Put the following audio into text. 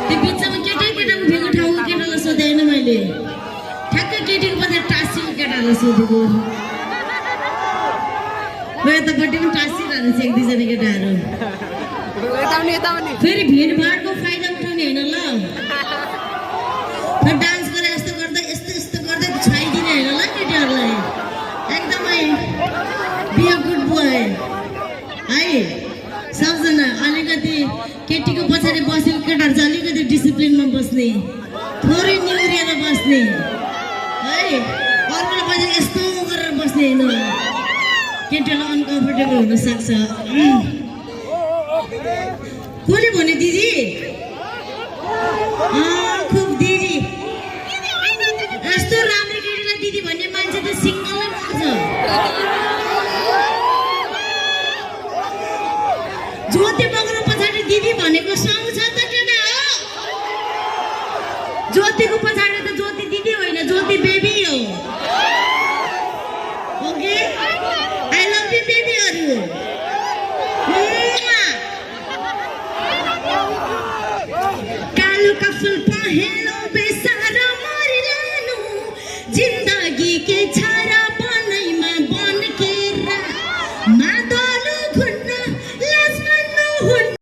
त्यो बिचमा केटा केटाको भेगो ठाउँको केटालाई सोधेन मैले ठ्याक्कै केटीको पछि टाँसीको केटालाई सोधेको यतापट्टि पनि टाँसिरहनु छ एक दुईजना केटाहरू फेरि भिडभाडको फाइदा उठाउने होइन ल डान्स गरे यस्तो गर्दा यस्तो गर्दै छाइदिने होइन ल केटीहरूलाई एकदमै बी अ गुड बोय है सबजना अलिकति केटीको पछाडि बसेको केटाहरू चाहिँ अलिकति डिसिप्लिनमा बस्ने थोरै निहुरिएर बस्ने है अर्कोले पछाडि यस्तो गरेर बस्ने होइन केटीहरूलाई अनकम्फर्टेबल हुनसक्छ कसले भन्यो दिदी खुब दिदी यस्तो राम्रो केटीलाई दिदी भन्ने मान्छे त सिङ्गलै पर्छ ज्योति बग्नु पछाडि दिदी भनेको सुहाउँछ त केटा हो ज्योतिको पछाडि त ज्योति दिदी होइन ज्योति बेबी हो ओके आई लभ यु बेबीहरू कालो कफल पहेँलो बेसारा मरिलानु जिन्दगी के छारा